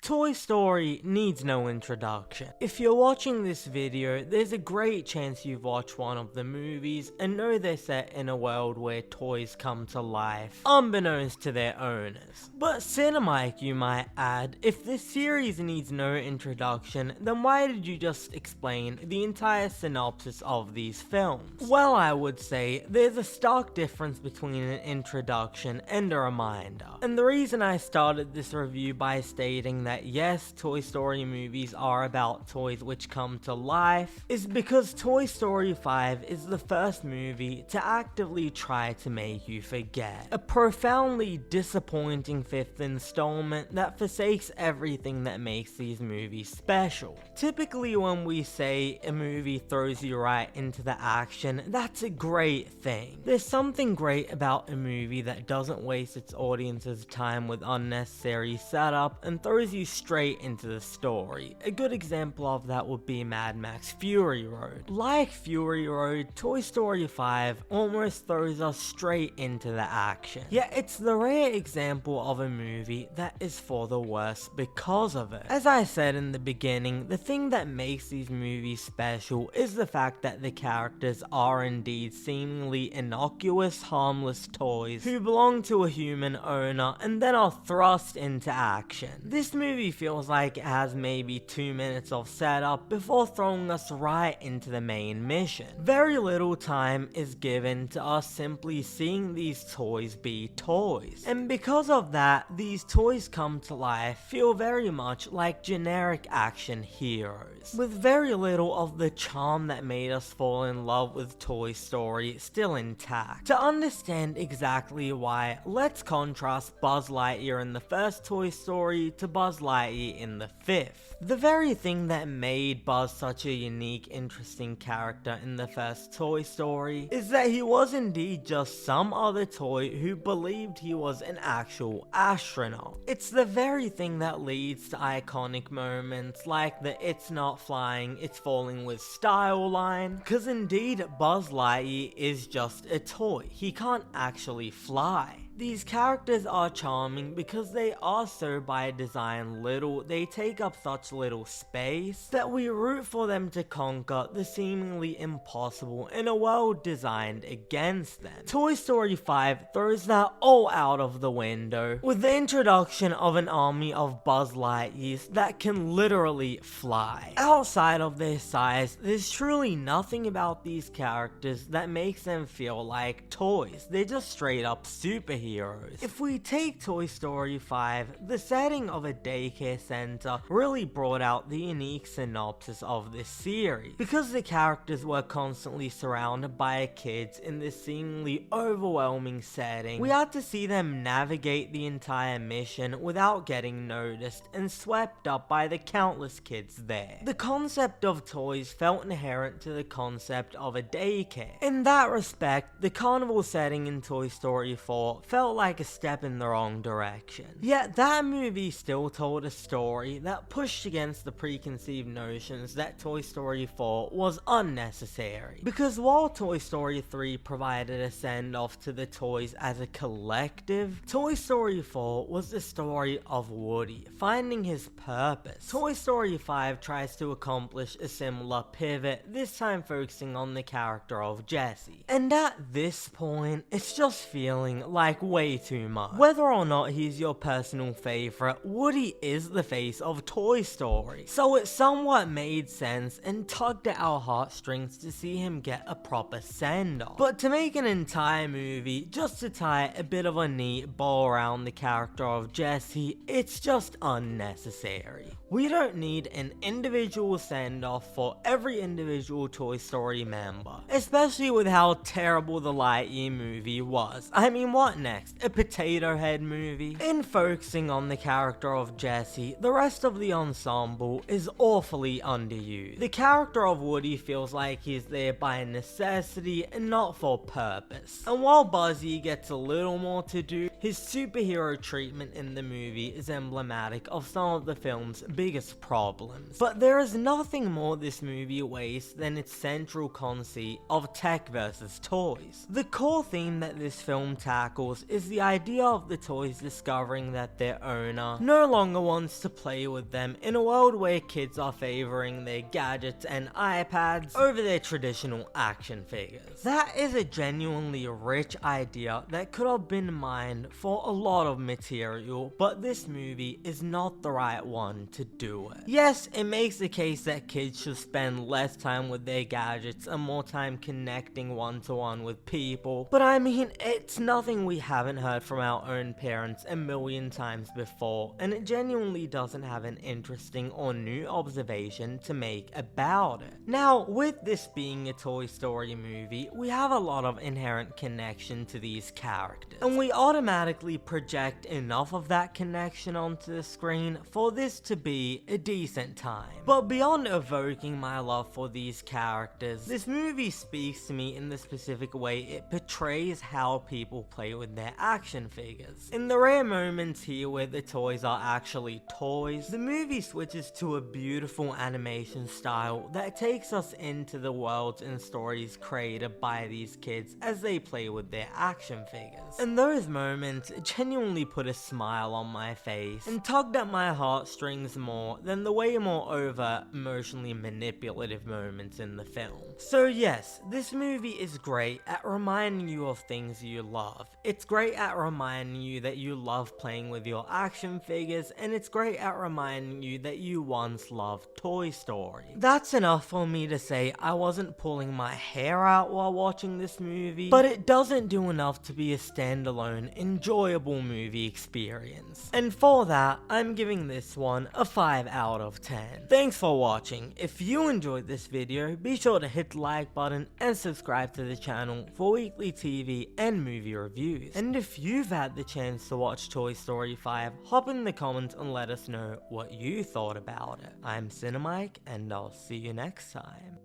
Toy Story needs no introduction. If you're watching this video, there's a great chance you've watched one of the movies and know they're set in a world where toys come to life, unbeknownst to their owners. But Cinemike, you might add, if this series needs no introduction, then why did you just explain the entire synopsis of these films? Well, I would say there's a stark difference between an introduction and a reminder. And the reason I started this review by stating that yes, Toy Story movies are about toys which come to life is because Toy Story 5 is the first movie to actively try to make you forget. A profoundly disappointing fifth installment that forsakes everything that makes these movies special. Typically when we say a movie throws you right into the action, that's a great thing. There's something great about a movie that doesn't waste its audience's time with unnecessary setup and throws you straight into the story. A good example of that would be Mad Max Fury Road. Like Fury Road, Toy Story 5 almost throws us straight into the action. Yet it's the rare example of a movie that is for the worse because of it. As I said in the beginning, the thing that makes these movies special is the fact that the characters are indeed seemingly innocuous, harmless toys who belong to a human owner and then are thrust into action. This movie feels like it has maybe 2 minutes of setup before throwing us right into the main mission. Very little time is given to us simply seeing these toys be toys. And because of that, these toys come to life feel very much like generic action heroes, with very little of the charm that made us fall in love with Toy Story still intact. To understand exactly why, let's contrast Buzz Lightyear in the first Toy Story to Buzz Lightyear in the fifth. The very thing that made Buzz such a unique, interesting character in the first Toy Story is that he was indeed just some other toy who believed he was an actual astronaut. It's the very thing that leads to iconic moments like the "it's not flying, it's falling with style" line, cause indeed Buzz Lightyear is just a toy. He can't actually fly. These characters are charming because they are so by design little, they take up such little space, that we root for them to conquer the seemingly impossible in a world designed against them. Toy Story 5 throws that all out of the window with the introduction of an army of Buzz Lightyears that can literally fly. Outside of their size, there's truly nothing about these characters that makes them feel like toys. They're just straight up superheroes. If we take Toy Story 5, the setting of a daycare center really brought out the unique synopsis of this series. Because the characters were constantly surrounded by kids in this seemingly overwhelming setting, we had to see them navigate the entire mission without getting noticed and swept up by the countless kids there. The concept of toys felt inherent to the concept of a daycare. In that respect, the carnival setting in Toy Story 4 felt like a step in the wrong direction. Yet that movie still told a story that pushed against the preconceived notions that Toy Story 4 was unnecessary. Because while Toy Story 3 provided a send-off to the toys as a collective, Toy Story 4 was the story of Woody finding his purpose. Toy Story 5 tries to accomplish a similar pivot, this time focusing on the character of Jessie. And at this point, it's just feeling like way too much. Whether or not he's your personal favorite, Woody is the face of Toy Story, so it somewhat made sense and tugged at our heartstrings to see him get a proper send-off. But to make an entire movie just to tie a bit of a neat bow around the character of Jessie, it's just unnecessary. We don't need an individual send-off for every individual Toy Story member, especially with how terrible the Lightyear movie was. I mean, what next? A Potato Head movie? In focusing on the character of Jessie, the rest of the ensemble is awfully underused. The character of Woody feels like he's there by necessity and not for purpose. And while Buzzy gets a little more to do, his superhero treatment in the movie is emblematic of some of the film's biggest problems. But there is nothing more this movie wastes than its central conceit of tech versus toys. The core theme that this film tackles is the idea of the toys discovering that their owner no longer wants to play with them in a world where kids are favoring their gadgets and iPads over their traditional action figures. That is a genuinely rich idea that could have been mined for a lot of material, but this movie is not the right one to do it. Yes, it makes the case that kids should spend less time with their gadgets and more time connecting one-to-one with people, but I mean, it's nothing we haven't heard from our own parents a million times before, and it genuinely doesn't have an interesting or new observation to make about it. Now, with this being a Toy Story movie, we have a lot of inherent connection to these characters, and we automatically project enough of that connection onto the screen for this to be a decent time. But beyond evoking my love for these characters, this movie speaks to me in the specific way it portrays how people play with their action figures. In the rare moments here where the toys are actually toys, the movie switches to a beautiful animation style that takes us into the worlds and stories created by these kids as they play with their action figures. And those moments genuinely put a smile on my face and tugged at my heartstrings more than the way more overt, emotionally manipulative moments in the film. So yes, this movie is great at reminding you of things you love. It's great at reminding you that you love playing with your action figures, and it's great at reminding you that you once loved Toy Story. That's enough for me to say I wasn't pulling my hair out while watching this movie, but it doesn't do enough to be a standalone, enjoyable movie experience. And for that, I'm giving this one a 5 out of 10. Thanks for watching. If you enjoyed this video, be sure to hit the like button and subscribe to the channel for weekly TV and movie reviews. And if you've had the chance to watch Toy Story 5, hop in the comments and let us know what you thought about it. I'm Cinemike, and I'll see you next time.